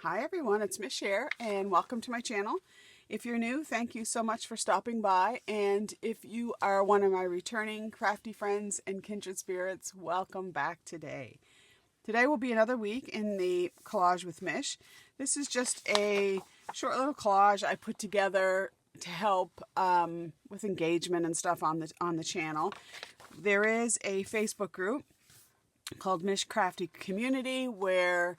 Hi everyone, it's Mich here and welcome to my channel. If you're new, thank you so much for stopping by, and if you are one of my returning crafty friends and kindred spirits, welcome back today. Today will be another week in the collage with Mich. This is just a short little collage I put together to help with engagement and stuff on the channel. There is a Facebook group called Mich Crafty Community where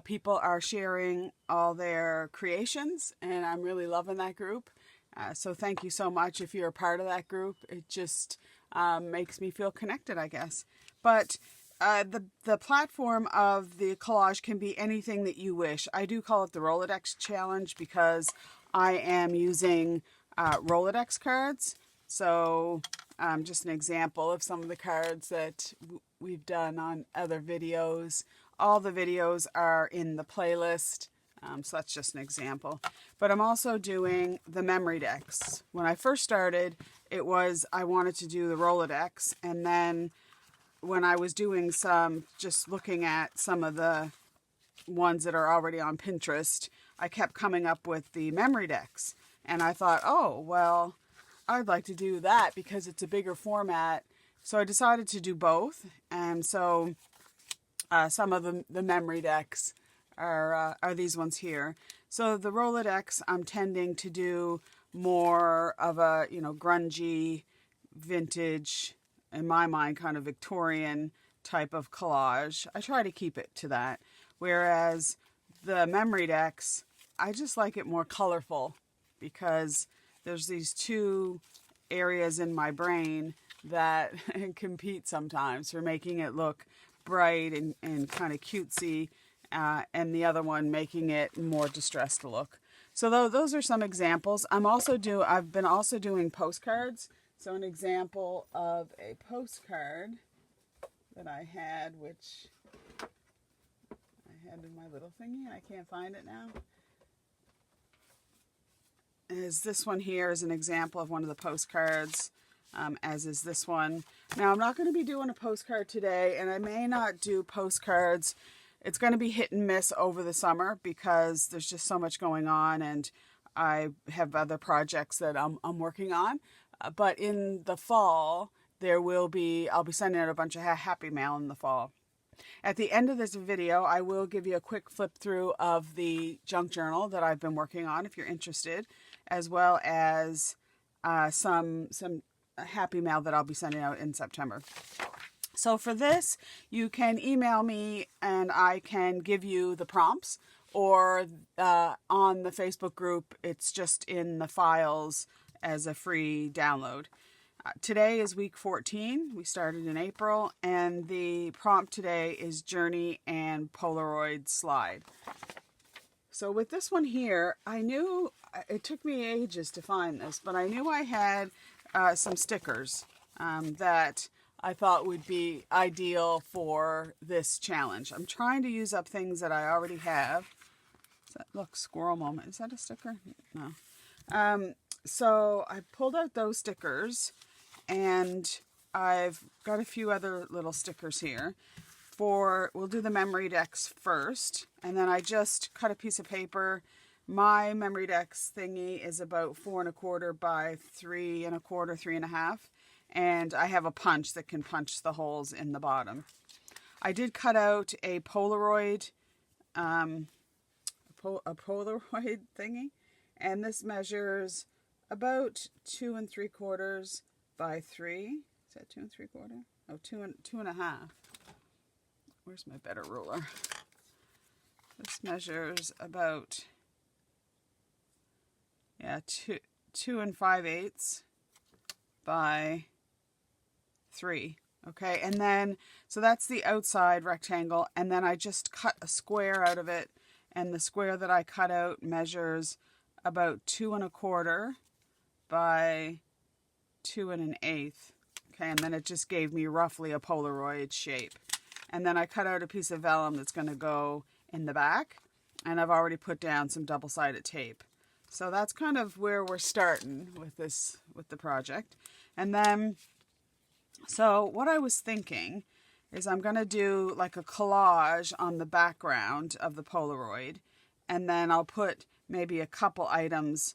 people are sharing all their creations, and I'm really loving that group. So thank you so much if you're a part of that group. It just makes me feel connected, I guess. But the platform of the collage can be anything that you wish. I do call it the Rolodex challenge because I am using Rolodex cards. So just an example of some of the cards that we've done on other videos. All the videos are in the playlist, so that's just an example. But I'm also doing the Memorydex. When I first started, it was I wanted to do the Rolodex, and then when I was doing just looking at some of the ones that are already on Pinterest, I kept coming up with the Memorydex. And I thought, oh, well, I'd like to do that because it's a bigger format. So I decided to do both, and so some of the Memorydex are these ones here. So the Rolodex, I'm tending to do more of a, grungy, vintage, in my mind, kind of Victorian type of collage. I try to keep it to that. Whereas the Memorydex, I just like it more colorful because there's these two areas in my brain that compete sometimes for making it look bright and kind of cutesy, and the other one making it more distressed look. So those are some examples. I've been also doing postcards. So an example of a postcard that I had, which I had in my little thingy, and I can't find it now, is this one here is an example of one of the postcards. As is this one. Now, I'm not going to be doing a postcard today, and I may not do postcards. It's going to be hit and miss over the summer because there's just so much going on, and I have other projects that I'm working on. But in the fall, I'll be sending out a bunch of happy mail in the fall. At the end of this video, I will give you a quick flip through of the junk journal that I've been working on, if you're interested, as well as some happy mail that I'll be sending out in September. So for this, you can email me and I can give you the prompts, or on the Facebook group, it's just in the files as a free download. Today is week 14. We started in April, and the prompt today is journey and Polaroid slide. So with this one here, I knew, it took me ages to find this, but I knew I had some stickers that I thought would be ideal for this challenge. I'm trying to use up things that I already have. Look, squirrel moment. Is that a sticker? No. So I pulled out those stickers, and I've got a few other little stickers here. We'll do the Memorydex first, and then I just cut a piece of paper. My Memorydex thingy is about 4 1/4 by 3 1/4, 3 1/2, and I have a punch that can punch the holes in the bottom. I did cut out a Polaroid, a Polaroid thingy, and this measures about 2 3/4 by 3. Is that 2 3/4? Oh, 2 1/2. Where's my better ruler? This measures about 2 5/8 by 3. Okay, and then, so that's the outside rectangle, and then I just cut a square out of it, and the square that I cut out measures about 2 1/4 by 2 1/8. Okay, and then it just gave me roughly a Polaroid shape. And then I cut out a piece of vellum that's going to go in the back, and I've already put down some double-sided tape. So that's kind of where we're starting with the project. And then, so what I was thinking is I'm going to do like a collage on the background of the Polaroid, and then I'll put maybe a couple items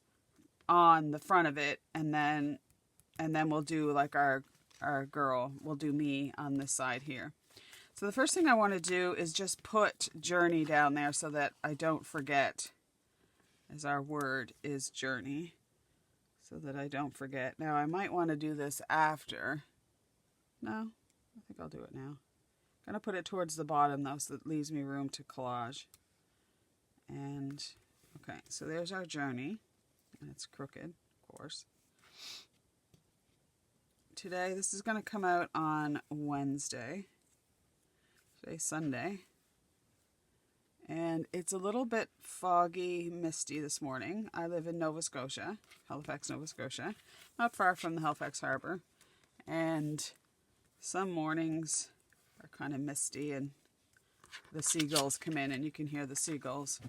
on the front of it, and then we'll do like our girl, we'll do me on this side here. So the first thing I want to do is just put journey down there so that I don't forget, as our word is journey, so that I don't forget. Now I might want to do this after. No, I think I'll do it now. I'm going to put it towards the bottom though, so that leaves me room to collage. And okay, so there's our journey, and it's crooked, of course. Today, this is going to come out on Wednesday. Today's Sunday. And it's a little bit foggy, misty this morning. I live in Nova Scotia, Halifax, Nova Scotia, not far from the Halifax Harbor. And some mornings are kind of misty, and the seagulls come in, and you can hear the seagulls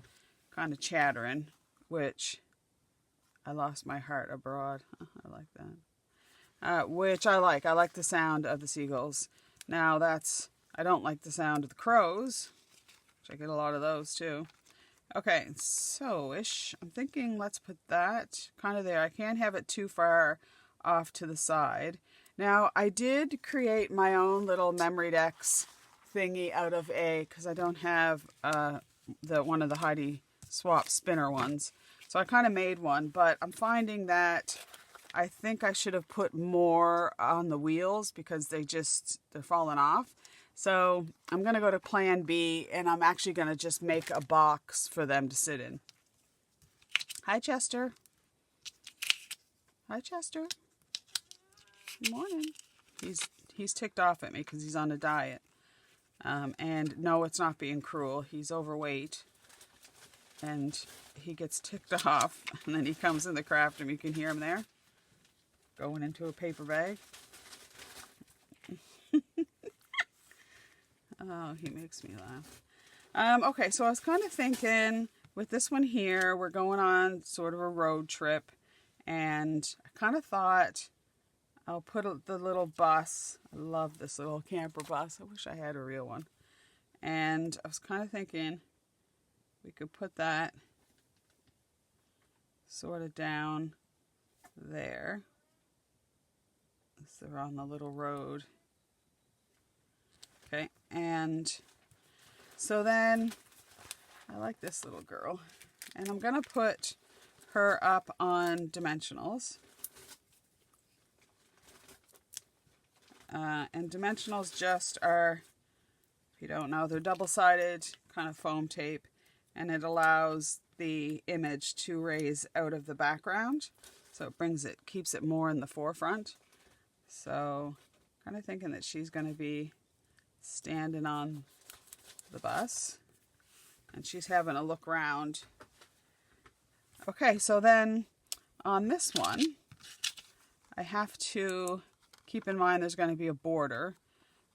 kind of chattering, which I lost my heart abroad. I like that. Which I like. I like the sound of the seagulls. Now I don't like the sound of the crows, which I get a lot of those too. Okay, so-ish. I'm thinking let's put that kind of there. I can't have it too far off to the side. Now, I did create my own little Memorydex thingy out of because I don't have one of the Heidi Swap spinner ones. So I kind of made one, but I'm finding that I think I should have put more on the wheels because they're falling off. So I'm going to go to plan B, and I'm actually going to just make a box for them to sit in. Hi, Chester. Hi, Chester. Good morning. He's ticked off at me because he's on a diet. And no, it's not being cruel. He's overweight. And he gets ticked off. And then he comes in the craft room. You can hear him there. Going into a paper bag. Oh, he makes me laugh. Okay, so I was kind of thinking with this one here, we're going on sort of a road trip. And I kind of thought I'll put the little bus. I love this little camper bus. I wish I had a real one. And I was kind of thinking we could put that sort of down there. So they're on the little road. Okay, and so then I like this little girl. And I'm going to put her up on dimensionals. And dimensionals just are, if you don't know, they're double-sided kind of foam tape, and it allows the image to raise out of the background. So it keeps it more in the forefront. So kind of thinking that she's going to be standing on the bus, and she's having a look around. Okay, so then on this one, I have to keep in mind there's going to be a border,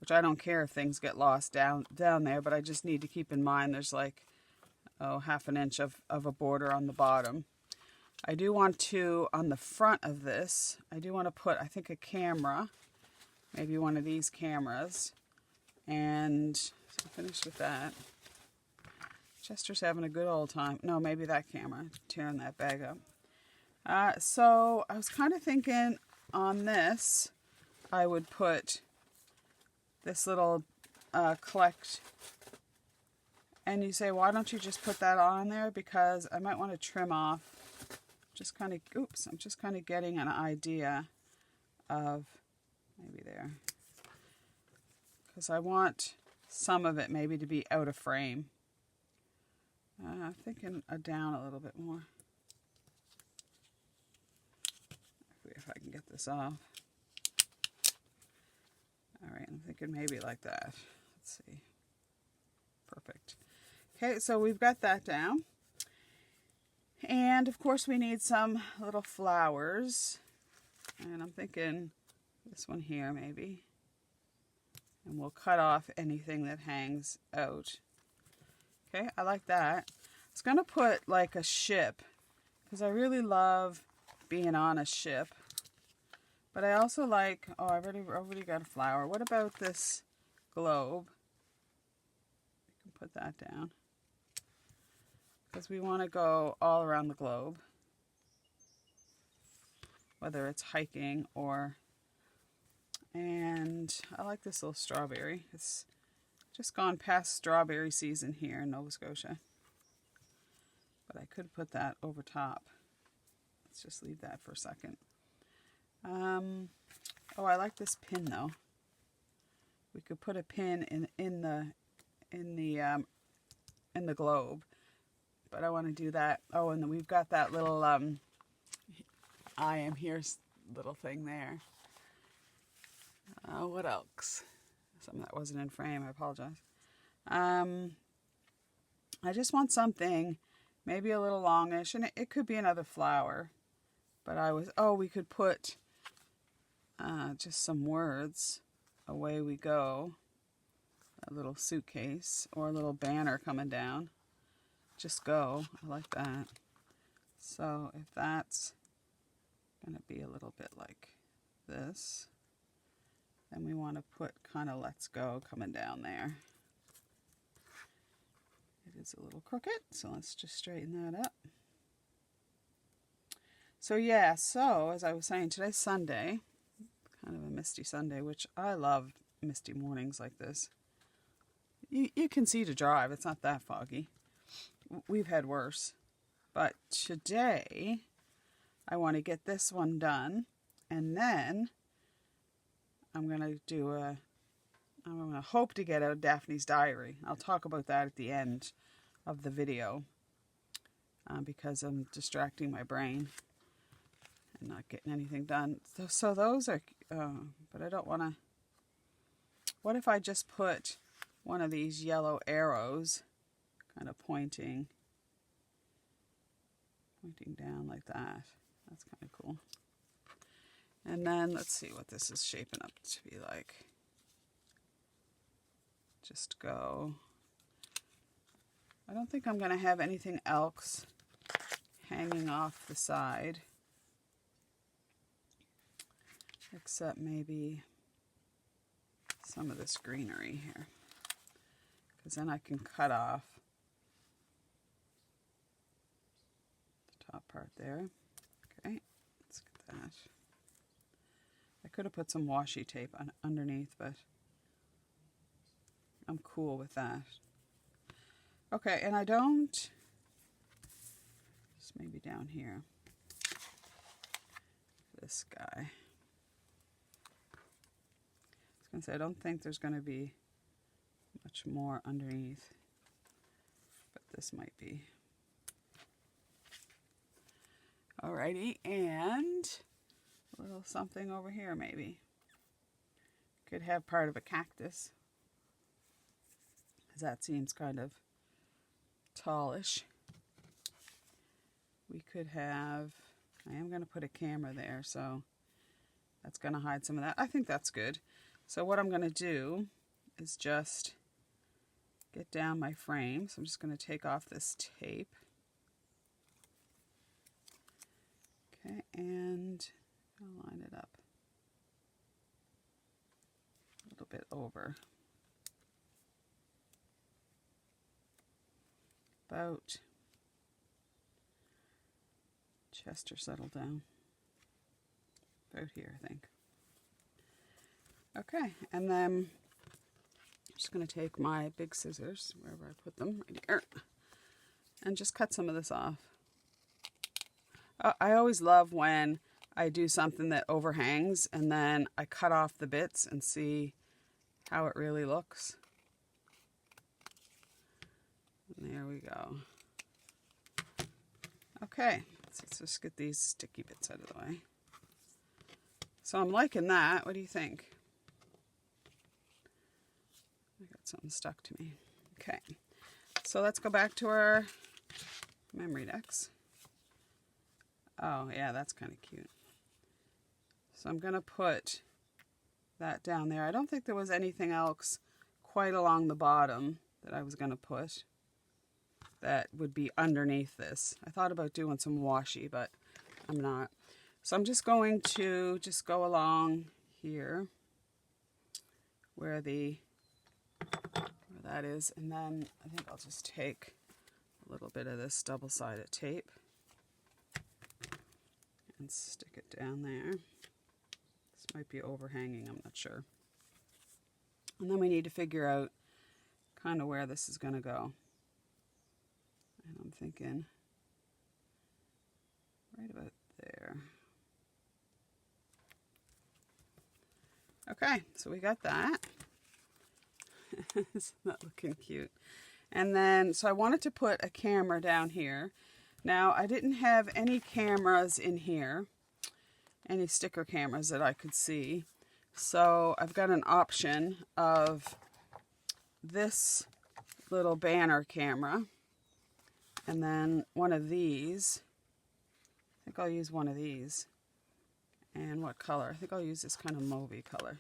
which I don't care if things get lost down there, but I just need to keep in mind there's like, half an inch of a border on the bottom. I do want to, on the front of this, I do want to put, I think, a camera, maybe one of these cameras, and so I'm finished with that. Chester's having a good old time. No, maybe that camera, tearing that bag up. So I was kind of thinking on this, I would put this little collect. And you say, why don't you just put that on there? Because I might want to trim off. I'm just kind of getting an idea of maybe there. Because I want some of it maybe to be out of frame. I'm thinking down a little bit more. If I can get this off. Alright, I'm thinking maybe like that. Let's see. Perfect. Okay, so we've got that down. And of course we need some little flowers. And I'm thinking this one here maybe. And we'll cut off anything that hangs out. Okay, I like that. I was going to put like a ship, because I really love being on a ship. But I also like, I've already got a flower. What about this globe? You can put that down. because we want to go all around the globe, whether it's hiking or, and I like this little strawberry. It's just gone past strawberry season here in Nova Scotia, but I could put that over top. Let's just leave that for a second. Oh, I like this pin though. We could put a pin in the globe, but I want to do that. Oh, and then we've got that little I am here little thing there. What else? Something that wasn't in frame. I apologize. I just want something maybe a little longish, and it could be another flower. But we could put just some words. Away we go. A little suitcase or a little banner coming down. Just go. I like that. So if that's going to be a little bit like this, then we want to put kind of let's go coming down there. It is a little crooked, so let's just straighten that up. So yeah, so as I was saying, today's Sunday, kind of a misty Sunday, which I love misty mornings like this. You can see to drive, it's not that foggy. We've had worse. But today, I want to get this one done, and then I'm going to hope to get out Daphne's diary. I'll talk about that at the end of the video, because I'm distracting my brain and not getting anything done. So those are, but I don't want to, what if I just put one of these yellow arrows kind of pointing down like that. That's kind of cool. And then let's see what this is shaping up to be like. Just go. I don't think I'm going to have anything else hanging off the side, except maybe some of this greenery here, because then I can cut off the top part there. Okay, let's get that. I could have put some washi tape underneath, but I'm cool with that. Okay, and I don't, just maybe down here, this guy. I was going to say, I don't think there's going to be much more underneath, but this might be. Alrighty, and a little something over here maybe. Could have part of a cactus, because that seems kind of tallish. We could have, I am going to put a camera there, so that's going to hide some of that. I think that's good. So what I'm going to do is just get down my frame. So I'm just going to take off this tape. Okay, and I'll line it up a little bit over. About chest or settle down. About here, I think. Okay, and then I'm just going to take my big scissors, wherever I put them, right here, and just cut some of this off. I always love when I do something that overhangs and then I cut off the bits and see how it really looks. And there we go. Okay, so let's just get these sticky bits out of the way. So I'm liking that. What do you think? I got something stuck to me. Okay, so let's go back to our Memorydex. Oh yeah, that's kind of cute. So I'm going to put that down there. I don't think there was anything else quite along the bottom that I was going to put that would be underneath this. I thought about doing some washi, but I'm not. So I'm just going to just go along here where that is, and then I think I'll just take a a little bit of this double-sided tape and stick it down there. This might be overhanging, I'm not sure. And then we need to figure out kind of where this is going to go. And I'm thinking right about there. Okay, so we got that. Isn't that looking cute? And then, so I wanted to put a camera down here. Now, I didn't have any cameras in here, any sticker cameras that I could see. So I've got an option of this little banner camera, and then one of these. I think I'll use one of these. And what color? I think I'll use this kind of mauvey color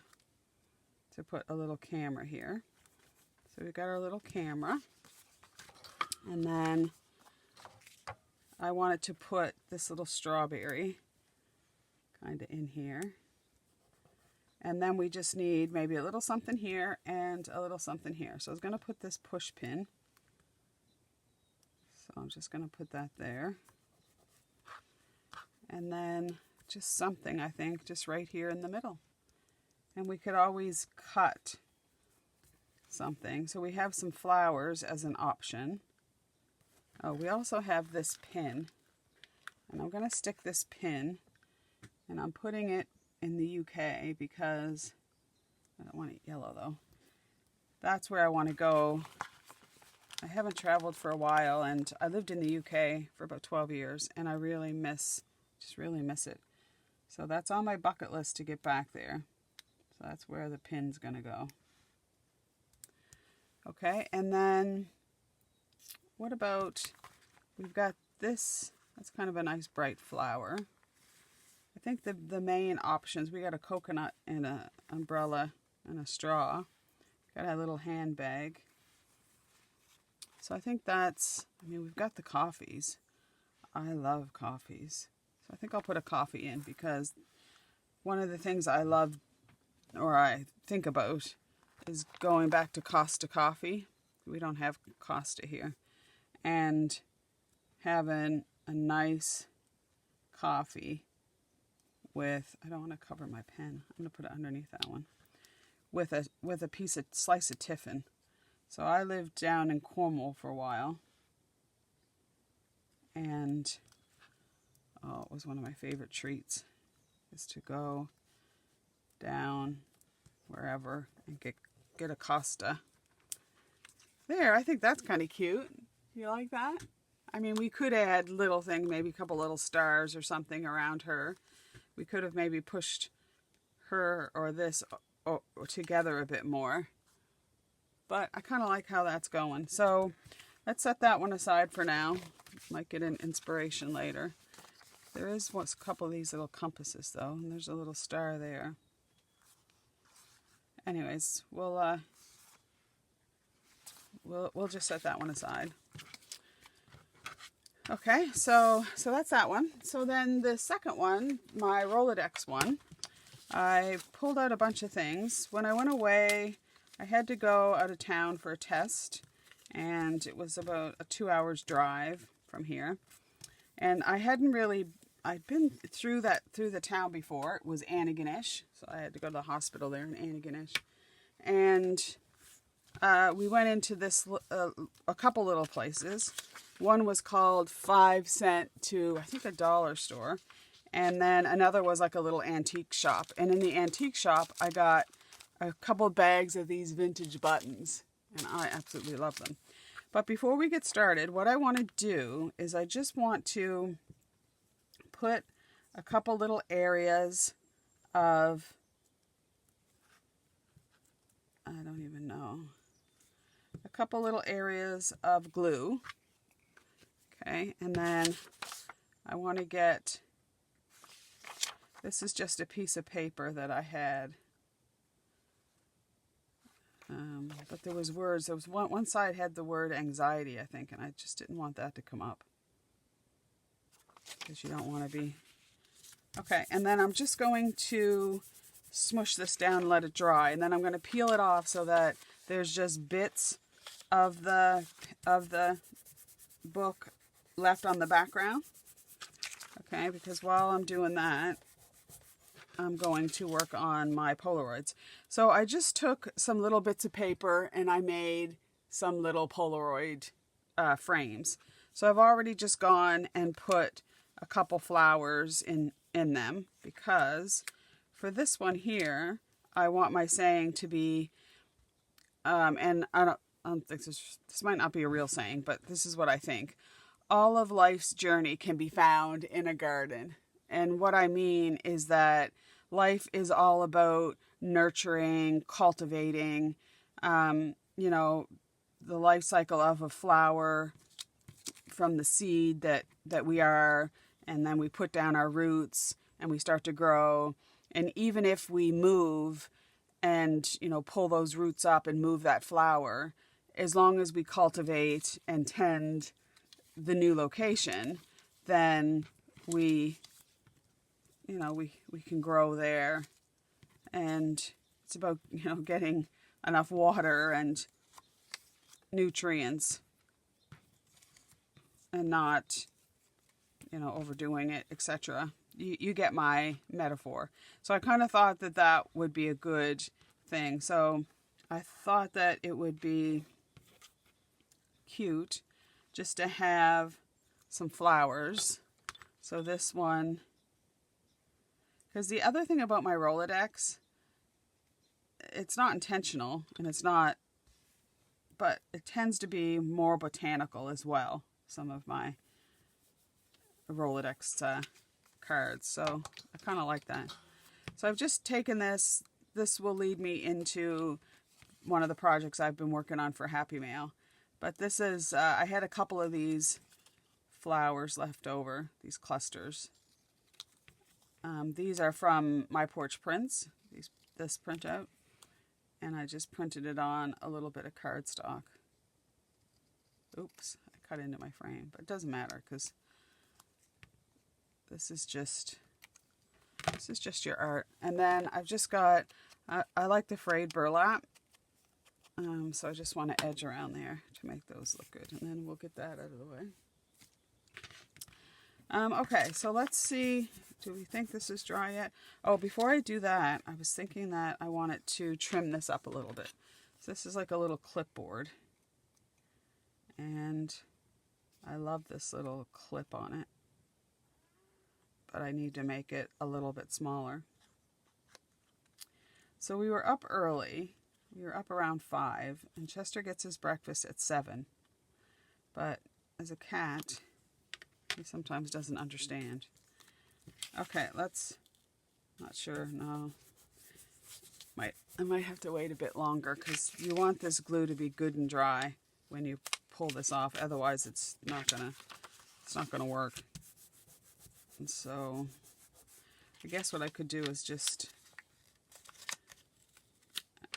to put a little camera here. So we've got our little camera. And then I wanted to put this little strawberry kind of in here. And then we just need maybe a little something here and a little something here. So I was going to put this push pin. So I'm just going to put that there. And then just something, I think, just right here in the middle. And we could always cut something. So we have some flowers as an option. Oh, we also have this pin. And I'm going to stick this pin, and I'm putting it in the UK because I don't want it yellow though. That's where I want to go. I haven't traveled for a while, and I lived in the UK for about 12 years, and I really miss it. So that's on my bucket list to get back there. So that's where the pin's going to go. Okay, and then what about, we've got this, that's kind of a nice bright flower. I think the main options, we got a coconut and an umbrella and a straw. Got a little handbag. So I think that's, I mean, we've got the coffees. I love coffees. I think I'll put a coffee in because one of the things I love, or I think about, is going back to Costa coffee. We don't have Costa here. And having a nice coffee with, I don't want to cover my pen. I'm going to put it underneath that one. With a slice of tiffin. So I lived down in Cornwall for a while. And oh, it was one of my favorite treats, is to go down wherever and get a Costa. There, I think that's kind of cute. You like that? I mean, we could add little things, maybe a couple little stars or something around her. We could have maybe pushed her or this together a bit more. But I kind of like how that's going. So let's set that one aside for now. Might get an inspiration later. There is a couple of these little compasses though, and there's a little star there. Anyways, we'll just set that one aside. Okay, so that's that one. So then the second one, my Rolodex one, I pulled out a bunch of things. When I went away, I had to go out of town for a test, and it was about a 2 hours drive from here. And I'd been through the town before. It was Antigonish, so I had to go to the hospital there in Antigonish. And we went into this a couple little places. One was called 5 cent to, I think, a dollar store. And then another was like a little antique shop. And in the antique shop, I got a couple bags of these vintage buttons. And I absolutely love them. But before we get started, what I want to do is I just want to put a couple little areas of, I don't even know, a couple little areas of glue. Okay, and then I want to get, this is just a piece of paper that I had. But there was words, there was one side had the word anxiety, I think, and I just didn't want that to come up. Because you don't want to be... Okay, and then I'm just going to smush this down and let it dry, and then I'm going to peel it off so that there's just bits of the book left on the background. Okay, because while I'm doing that, I'm going to work on my Polaroids. So I just took some little bits of paper and I made some little Polaroid frames. So I've already just gone and put a couple flowers in them, because for this one here, I want my saying to be, and I don't think this might not be a real saying, but this is what I think. All of life's journey can be found in a garden. And what I mean is that life is all about nurturing, cultivating, you know, the life cycle of a flower from the seed that we are, and then we put down our roots and we start to grow. And even if we move and, you know, pull those roots up and move that flower, as long as we cultivate and tend the new location, then we, you know, we can grow there. And it's about, you know, getting enough water and nutrients and not, you know, overdoing it, etc. You get my metaphor. So I kind of thought that that would be a good thing. So I thought that it would be cute just to have some flowers. So this one, because the other thing about my Rolodex, it's not intentional and it's not, but it tends to be more botanical as well. Some of my Rolodex cards. So I kind of like that. So I've just taken this. This will lead me into one of the projects I've been working on for Happy Mail. But this is, I had a couple of these flowers left over, these clusters. These are from My Porch Prints, this printout. And I just printed it on a little bit of cardstock. Oops, I cut into my frame, but it doesn't matter because this is just your art. And then I've just got, I like the frayed burlap. So I just want to edge around there to make those look good. And then we'll get that out of the way. Okay, so let's see. Do we think this is dry yet? Oh, before I do that, I was thinking that I wanted to trim this up a little bit. So this is like a little clipboard. And I love this little clip on it. But I need to make it a little bit smaller. So we were up early. We were up around 5, and Chester gets his breakfast at 7. But as a cat, he sometimes doesn't understand. Okay, let's, not sure, no. I might have to wait a bit longer because you want this glue to be good and dry when you pull this off. Otherwise, it's not gonna work. And so, I guess what I could do is just,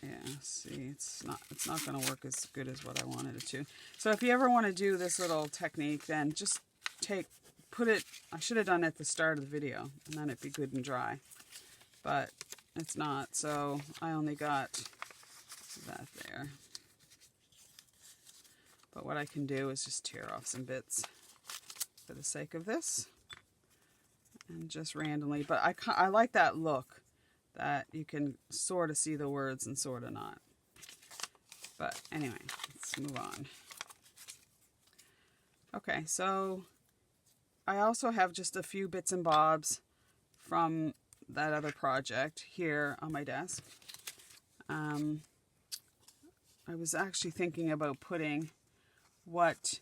yeah, see, it's not going to work as good as what I wanted it to. So if you ever want to do this little technique, then just put it, I should have done it at the start of the video, and then it'd be good and dry. But it's not, so I only got that there. But what I can do is just tear off some bits for the sake of this. And just randomly, but I like that look, that you can sort of see the words and sort of not. But anyway, let's move on. Okay, so I also have just a few bits and bobs from that other project here on my desk. I was actually thinking about putting what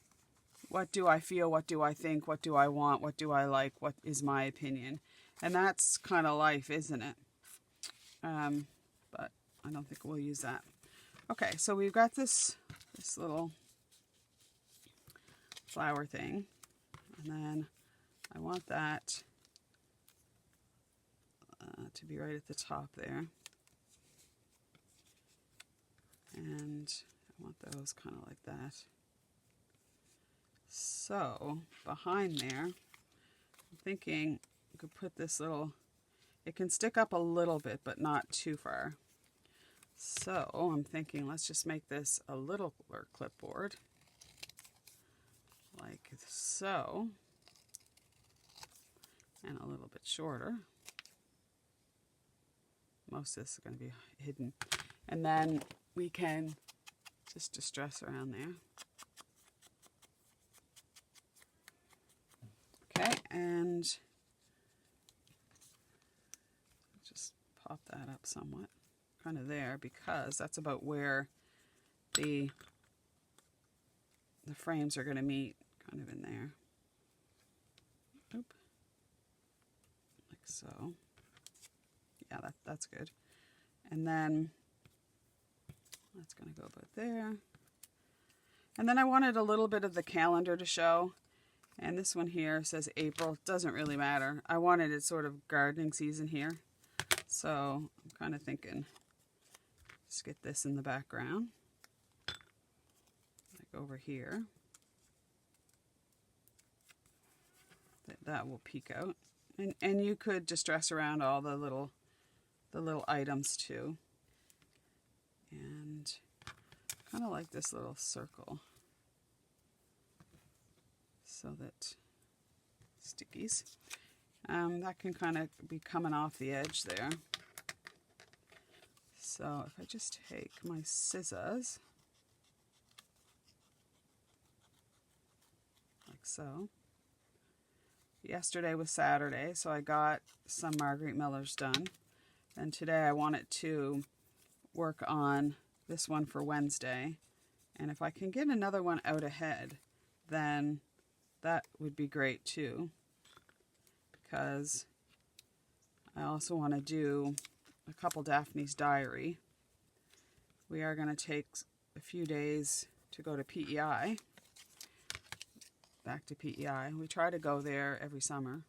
do I feel, what do I think, what do I want, what do I like, what is my opinion. And that's kind of life, isn't it? But I don't think we'll use that. Okay, so we've got this little flower thing. And then I want that to be right at the top there. And I want those kind of like that. So, behind there, I'm thinking I could put this little, it can stick up a little bit, but not too far. So, I'm thinking let's just make this a littler clipboard. like so, and a little bit shorter. Most of this is going to be hidden. And then we can just distress around there. Okay, and just pop that up somewhat, kind of there, because that's about where the frames are going to meet, kind of in there. Oop. Like so. Yeah, that's good. And then that's going to go about there. And then I wanted a little bit of the calendar to show. And this one here says April. Doesn't really matter. I wanted it sort of gardening season here. So I'm kind of thinking, just get this in the background. Like over here. That will peek out. And you could distress around all the little items too. And kind of like this little circle. So that stickies. That can kind of be coming off the edge there. So if I just take my scissors, like so. Yesterday was Saturday, so I got some Marguerite Millers done. And today I wanted to work on this one for Wednesday. And if I can get another one out ahead, then that would be great too. Because I also want to do a couple Daphne's Diary. We are going to take a few days to go to PEI. Back to PEI. We try to go there every summer.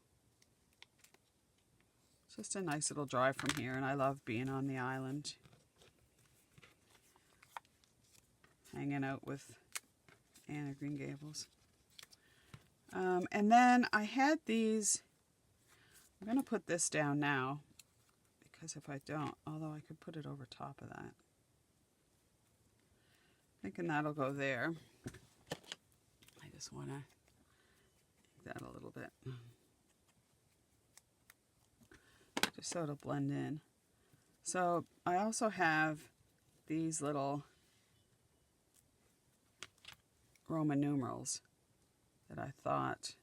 It's just a nice little drive from here, and I love being on the island. Hanging out with Anna Green Gables. And then I had these, I'm going to put this down now, because if I don't, although I could put it over top of that. Thinking that'll go there. I just want to make that a little bit. Just so it'll blend in. So I also have these little Roman numerals that I thought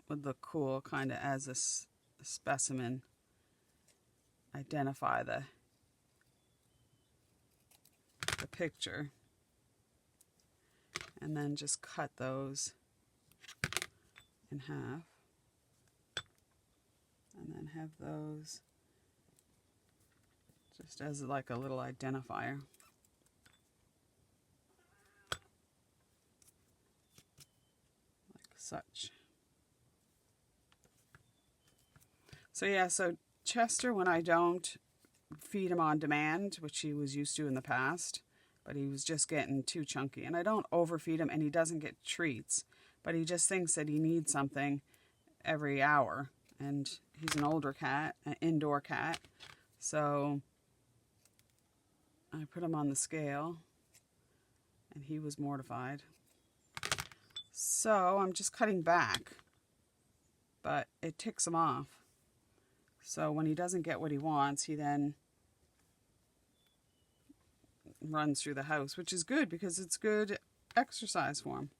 would look cool, kind of as a specimen. Identify the picture, and then just cut those in half, and then have those just as like a little identifier. Such. So yeah, so Chester, when I don't feed him on demand, which he was used to in the past, but he was just getting too chunky, and I don't overfeed him, and he doesn't get treats, but he just thinks that he needs something every hour, and he's an older cat, an indoor cat, so I put him on the scale, and he was mortified. So I'm just cutting back, but it ticks him off. So when he doesn't get what he wants, he then runs through the house, which is good because it's good exercise for him.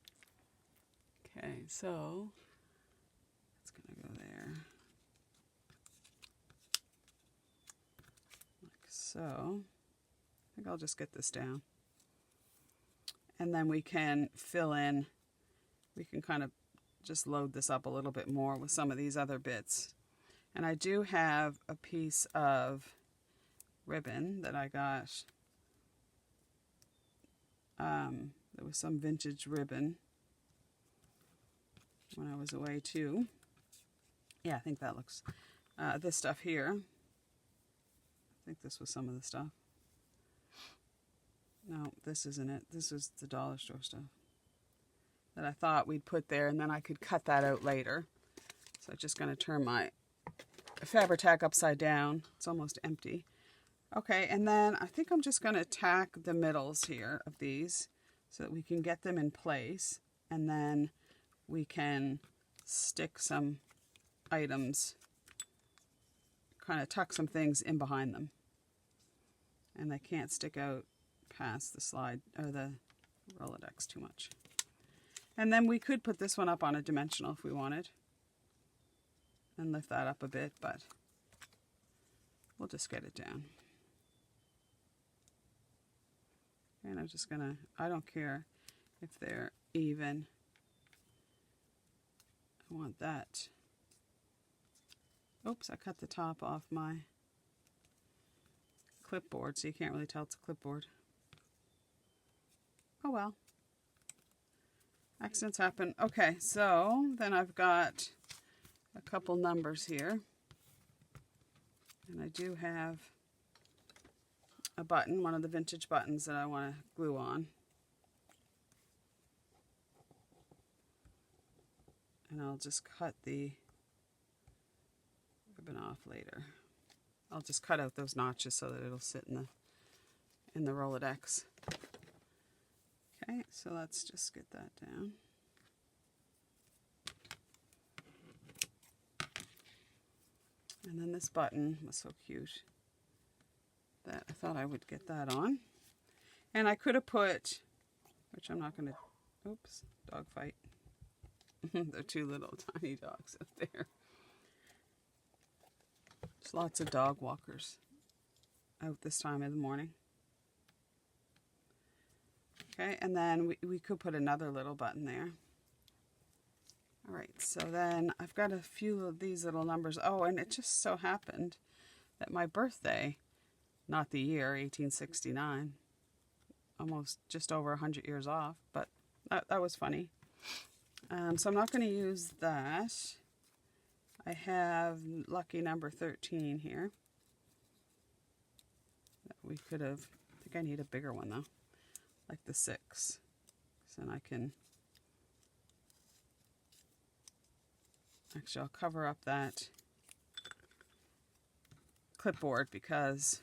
Okay, so it's going to go there. Like so. I think I'll just get this down. And then we can fill in. We can kind of just load this up a little bit more with some of these other bits. And I do have a piece of ribbon that I got. There was some vintage ribbon when I was away too. Yeah, I think that looks, this stuff here. I think this was some of the stuff. No, this isn't it. This is the dollar store stuff that I thought we'd put there, and then I could cut that out later. So I'm just going to turn my Fabri-Tac upside down. It's almost empty. Okay, and then I think I'm just going to tack the middles here of these. so that we can get them in place, and then we can stick some items, kind of tuck some things in behind them, and they can't stick out past the slide or the Rolodex too much. And then we could put this one up on a dimensional if we wanted and lift that up a bit, but we'll just get it down. And I'm just gonna, I don't care if they're even. I want that. Oops, I cut the top off my clipboard, so you can't really tell it's a clipboard. Oh well. Accidents happen. Okay, so then I've got a couple numbers here. And I do have a button, one of the vintage buttons that I want to glue on. And I'll just cut the ribbon off later. I'll just cut out those notches so that it'll sit in the Rolodex. Okay, so let's just get that down. And then this button was so cute that I thought I would get that on. And I could have put, which I'm not going to, oops, dog fight. They're two little tiny dogs up there. There's lots of dog walkers out this time of the morning. Okay, and then we could put another little button there. All right, so then I've got a few of these little numbers. Oh, and it just so happened that my birthday, not the year, 1869, almost just over 100 years off, but that was funny. So I'm not going to use that. I have lucky number 13 here. We could have, I think I need a bigger one though, like the 6. So then I can, actually I'll cover up that clipboard because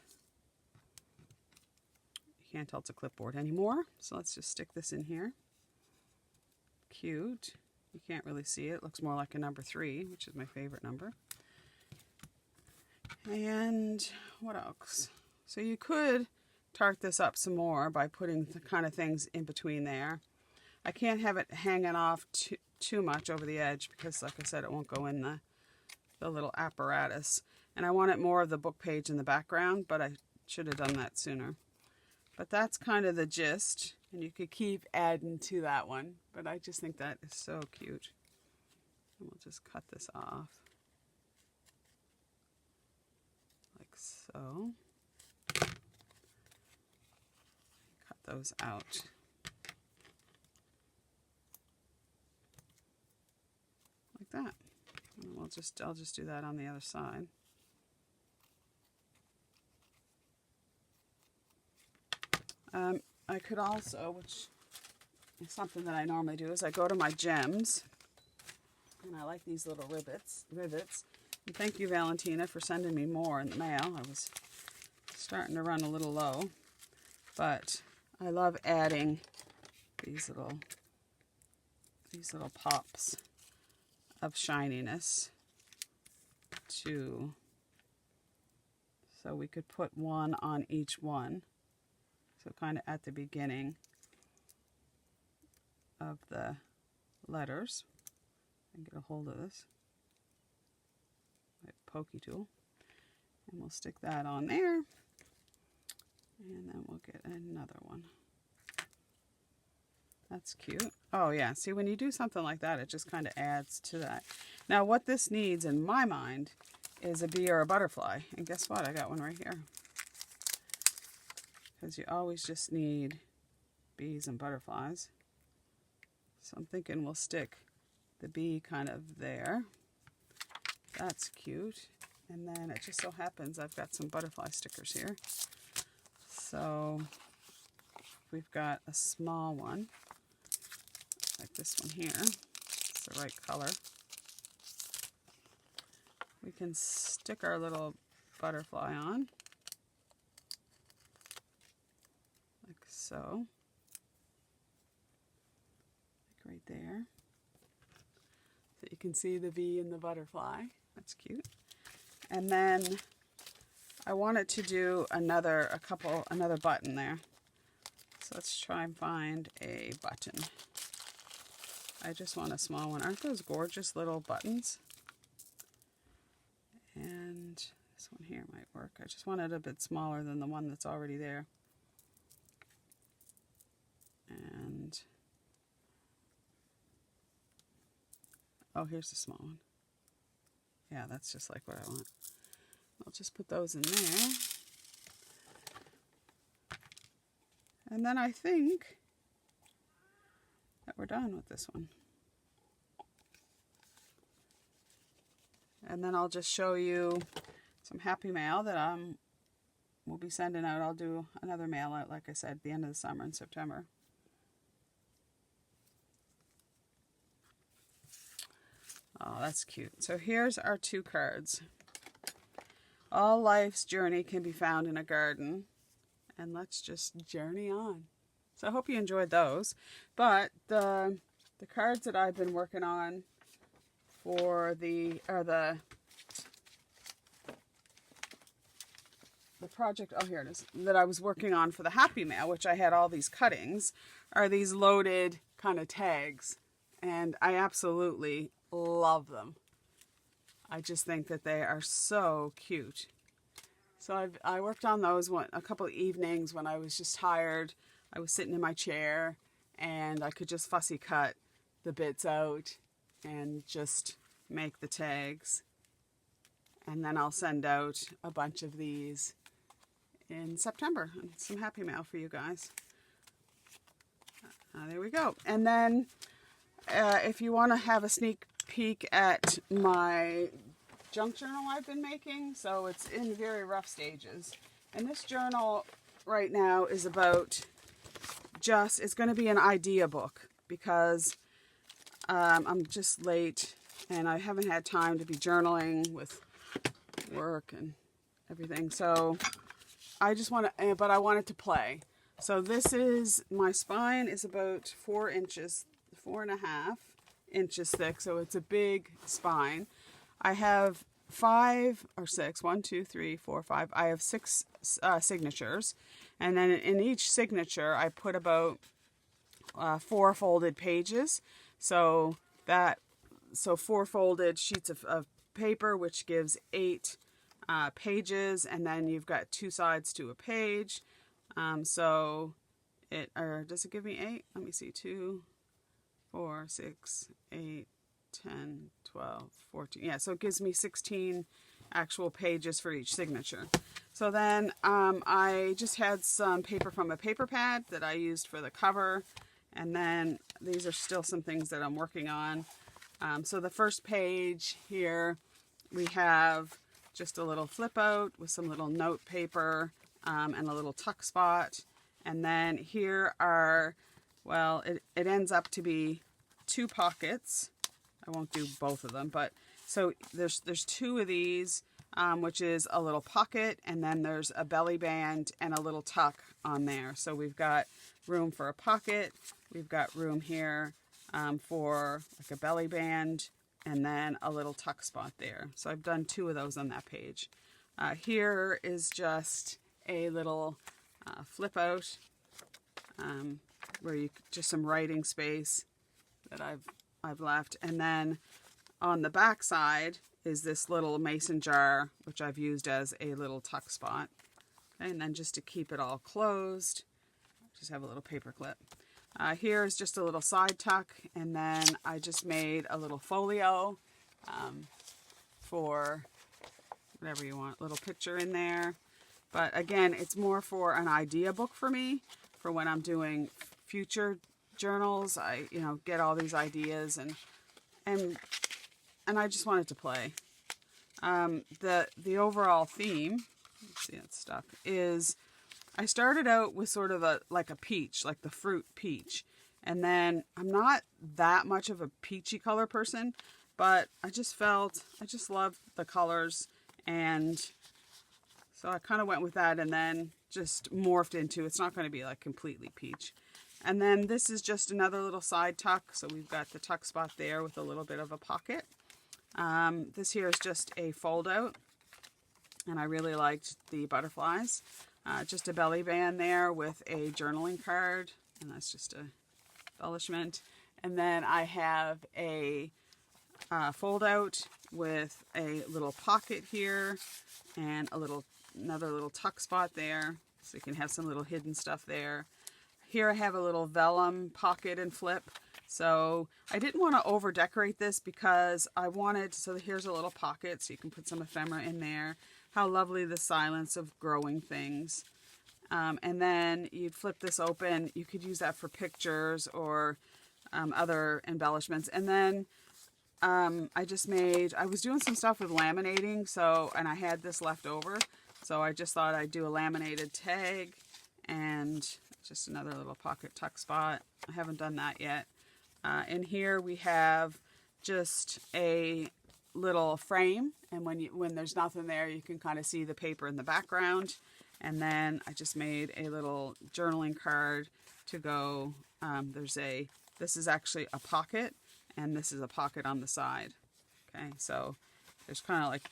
you can't tell it's a clipboard anymore. So let's just stick this in here. Cute. You can't really see it. It looks more like a number 3, which is my favorite number. And what else? So you could tart this up some more by putting the kind of things in between there. I can't have it hanging off too much over the edge because, like I said, it won't go in the little apparatus. And I want it more of the book page in the background, but I should have done that sooner. But that's kind of the gist. And you could keep adding to that one, but I just think that is so cute. And we'll just cut this off. Like so. Cut those out. Like that. And I'll just do that on the other side. I could also, which is something that I normally do, is I go to my gems, and I like these little rivets. And thank you, Valentina, for sending me more in the mail. I was starting to run a little low, but I love adding these little pops of shininess to, so we could put one on each one. So kind of at the beginning of the letters. And get a hold of this. My pokey tool. And we'll stick that on there. And then we'll get another one. That's cute. Oh yeah, see when you do something like that, it just kind of adds to that. Now what this needs in my mind is a bee or a butterfly. And guess what? I got one right here. Because you always just need bees and butterflies. So I'm thinking we'll stick the bee kind of there. That's cute. And then it just so happens I've got some butterfly stickers here. So we've got a small one, like this one here. It's the right color. We can stick our little butterfly on. So, right there. So you can see the V in the butterfly. That's cute. And then I wanted to do another button there. So let's try and find a button. I just want a small one. Aren't those gorgeous little buttons? And this one here might work. I just want it a bit smaller than the one that's already there. And oh, here's the small one. Yeah, that's just like what I want. I'll just put those in there. And then I think that we're done with this one. And then I'll just show you some happy mail that we'll be sending out. I'll do another mail out, like I said, at the end of the summer in September. Oh, that's cute. So here's our 2 cards. All life's journey can be found in a garden. And let's just journey on. So I hope you enjoyed those. But the cards that I've been working on for the project, oh here it is, that I was working on for the Happy Mail, which I had all these cuttings, are these loaded kind of tags. And I absolutely love them. I just think that they are so cute. So I worked on those a couple of evenings when I was just tired. I was sitting in my chair and I could just fussy cut the bits out and just make the tags. And then I'll send out a bunch of these in September. And some happy mail for you guys. There we go. And then if you want to have a sneak peek at my junk journal I've been making, so it's in very rough stages. And this journal right now is about it's going to be an idea book because I'm just late and I haven't had time to be journaling with work and everything. So I just want to, but I want it to play. So this is, my spine is about 4.5 inches thick, so it's a big spine. I have 5 or 6, 1, 2, 3, 4, 5. I have 6 signatures, and then in each signature I put about 4 folded pages. So 4 folded sheets of paper, which gives 8 pages, and then you've got 2 sides to a page. So does it give me 8? Let me see, 2, 4, 6, 8, 10, 12, 14. Yeah, so it gives me 16 actual pages for each signature. So then I just had some paper from a paper pad that I used for the cover. And then these are still some things that I'm working on. So the first page here, we have just a little flip out with some little note paper and a little tuck spot. And then here are, well, it ends up to be 2 pockets. I won't do both of them, but so there's 2 of these, which is a little pocket, and then there's a belly band and a little tuck on there. So we've got room for a pocket. We've got room here for like a belly band and then a little tuck spot there. So I've done 2 of those on that page. Here is just a little flip out where you just some writing space that I've left, and then on the back side is this little mason jar, which I've used as a little tuck spot. Okay, and then just to keep it all closed, just have a little paper clip. Here is just a little side tuck, and then I just made a little folio for whatever you want, little picture in there. But again, it's more for an idea book for me, for when I'm doing future journals. I, get all these ideas and I just want it to play. The overall theme, let's see, it's stuck, is I started out with sort of like a peach, like the fruit peach. And then I'm not that much of a peachy color person, but I just loved the colors, and so I kind of went with that and then just morphed into, it's not going to be like completely peach. And then this is just another little side tuck. So we've got the tuck spot there with a little bit of a pocket. This here is just a fold out. And I really liked the butterflies. Just a belly band there with a journaling card. And that's just a embellishment. And then I have a fold out with a little pocket here and another little tuck spot there. So you can have some little hidden stuff there. Here I have a little vellum pocket and flip. So I didn't want to over decorate this because I wanted, so here's a little pocket so you can put some ephemera in there. How lovely the silence of growing things. And then you'd flip this open. You could use that for pictures or other embellishments. And then I was doing some stuff with laminating, and I had this left over. So I just thought I'd do a laminated tag and just another little pocket tuck spot. I haven't done that yet. In here we have just a little frame, and when there's nothing there, you can kind of see the paper in the background. And then I just made a little journaling card to go. This is actually a pocket, and this is a pocket on the side. Okay, so there's kind of like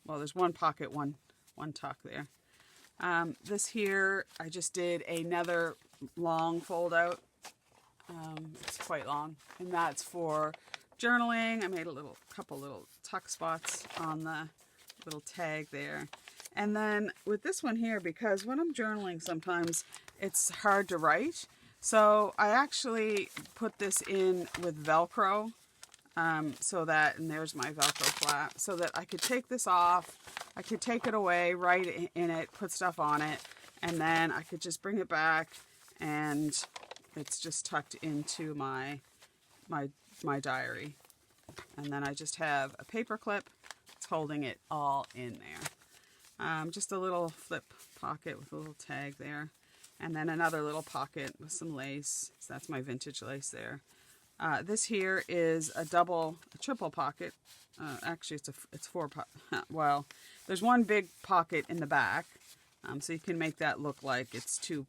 well, there's one pocket, one tuck there. This here, I just did another long fold out. It's quite long, and that's for journaling. I made a couple little tuck spots on the little tag there. And then with this one here, because when I'm journaling sometimes it's hard to write, so I actually put this in with Velcro, and there's my Velcro flap, so that I could take this off, I could take it away, write in it, put stuff on it, and then I could just bring it back, and it's just tucked into my diary. And then I just have a paper clip. It's holding it all in there. Just a little flip pocket with a little tag there. And then another little pocket with some lace. So that's my vintage lace there. This here is a triple pocket. Actually, it's four. Well, there's one big pocket in the back. So you can make that look like it's two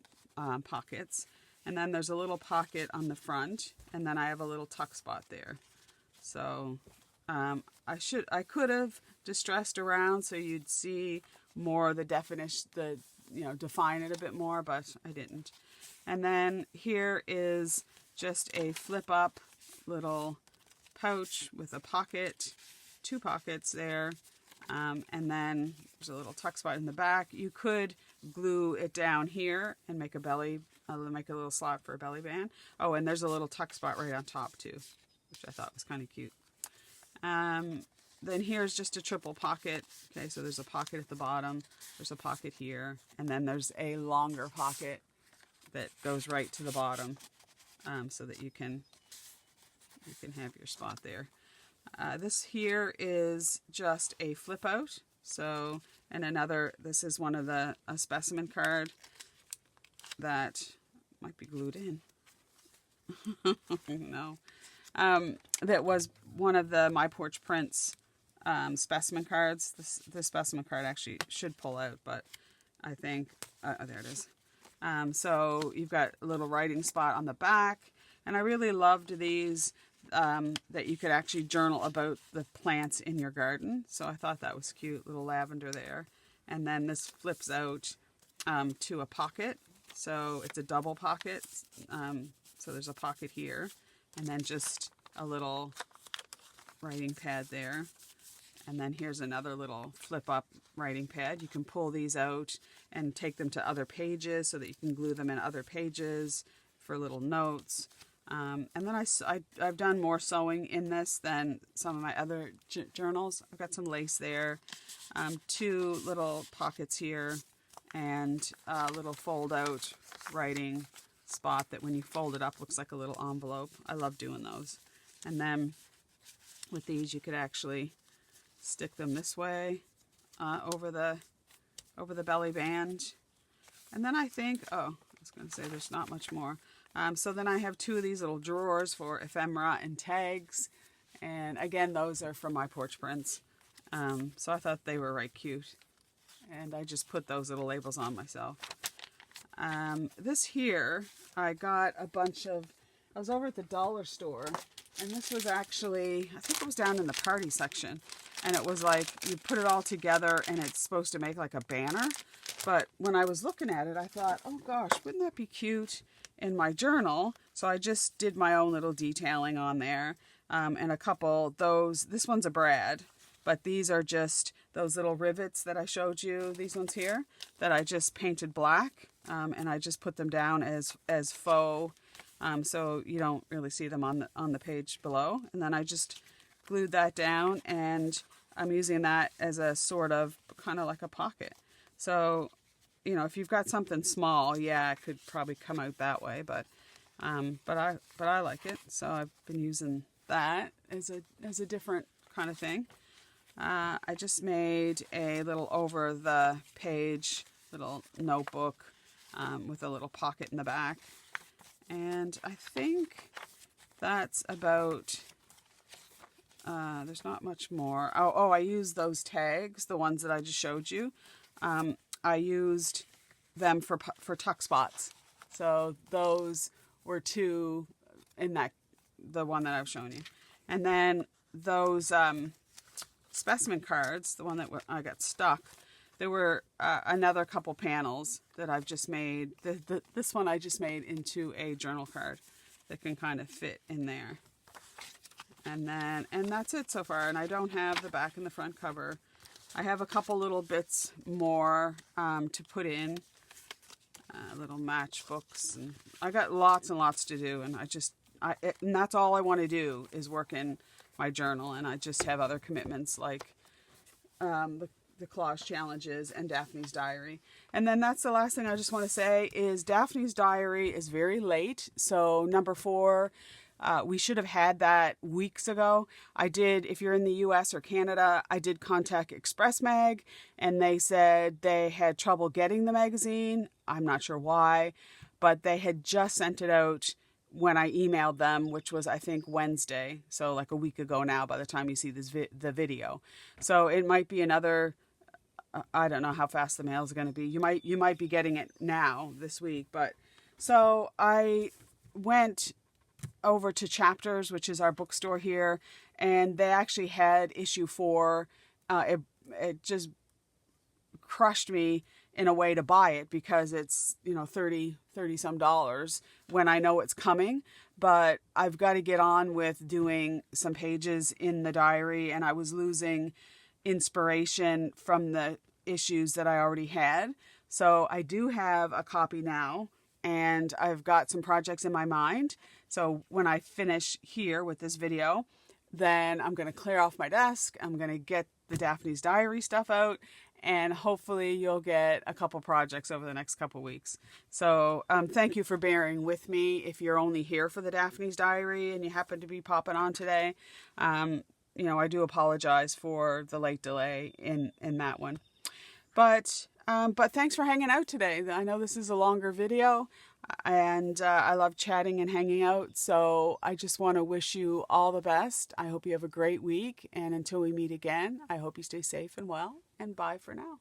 pockets. And then there's a little pocket on the front. And then I have a little tuck spot there. So I could have distressed around so you'd see more the definition, define it a bit more, but I didn't. And then here is just a flip up little pouch with a pocket, two pockets there, and then there's a little tuck spot in the back. You could glue it down here and make make a little slot for a belly band. Oh, and there's a little tuck spot right on top too, which I thought was kind of cute. Then here's just a triple pocket. Okay, so there's a pocket at the bottom, there's a pocket here, and then there's a longer pocket that goes right to the bottom, so that you can have your spot there. This here is just a flip out. So, and this is one of a specimen card that might be glued in. No. That was one of the My Porch Prints specimen cards. This specimen card actually should pull out, but I think, there it is. So you've got a little writing spot on the back, and I really loved these, that you could actually journal about the plants in your garden. So I thought that was cute, little lavender there. And then this flips out to a pocket. So it's a double pocket. So there's a pocket here, and then just a little writing pad there. And then here's another little flip up writing pad. You can pull these out and take them to other pages so that you can glue them in other pages for little notes. And then I've done more sewing in this than some of my other journals. I've got some lace there, two little pockets here, and a little fold out writing spot that when you fold it up looks like a little envelope. I love doing those. And then with these you could actually stick them this way over the belly band. And then I think, I was going to say there's not much more. So then I have two of these little drawers for ephemera and tags. And again, those are from My Porch Prints. So I thought they were right cute. And I just put those little labels on myself. This here, I got a bunch of, I was over at the dollar store, and this was actually, I think it was down in the party section, and it was like, you put it all together, and it's supposed to make like a banner, but when I was looking at it, I thought, oh gosh, wouldn't that be cute in my journal? So I just did my own little detailing on there, and a couple, this one's a brad, but these are just those little rivets that I showed you, these ones here, that I just painted black, and I just put them down as faux, so you don't really see them on the page below. And then I just glued that down, and I'm using that as a sort of kind of like a pocket. So, you know, if you've got something small, yeah, it could probably come out that way, but I like it. So I've been using that as a different kind of thing. I just made a little over the page little notebook with a little pocket in the back. And I think that's about, there's not much more. Oh, I used those tags, the ones that I just showed you. I used them for tuck spots. So those were two in the one that I've shown you. And then those specimen cards, the one that I got stuck, there were another couple panels that I've just made. This one I just made into a journal card that can kind of fit in there. And that's it so far. And I don't have the back and the front cover. I have a couple little bits more to put in, little matchbooks, and I got lots and lots to do. And and that's all I want to do is work in my journal. And I just have other commitments like the collage challenges and Daphne's diary. And then that's the last thing I just want to say is Daphne's diary is very late. So number 4, we should have had that weeks ago. I did, if you're in the US or Canada, I did contact Express Mag, and they said they had trouble getting the magazine. I'm not sure why, but they had just sent it out when I emailed them, which was, I think, Wednesday. So like a week ago now, by the time you see the video. So it might be another, I don't know how fast the mail is going to be. You might be getting it now this week. But so I went over to Chapters, which is our bookstore here, and they actually had issue 4. It just crushed me in a way to buy it because it's, you know, 30 some dollars when I know it's coming. But I've got to get on with doing some pages in the diary, and I was losing inspiration from the issues that I already had. So I do have a copy now, and I've got some projects in my mind. So when I finish here with this video, then I'm going to clear off my desk. I'm going to get the Daphne's diary stuff out, and hopefully you'll get a couple projects over the next couple weeks. So thank you for bearing with me. If you're only here for the Daphne's diary and you happen to be popping on today, you know, I do apologize for the late delay in that one. But thanks for hanging out today. I know this is a longer video, and I love chatting and hanging out. So I just want to wish you all the best. I hope you have a great week. And until we meet again, I hope you stay safe and well. And bye for now.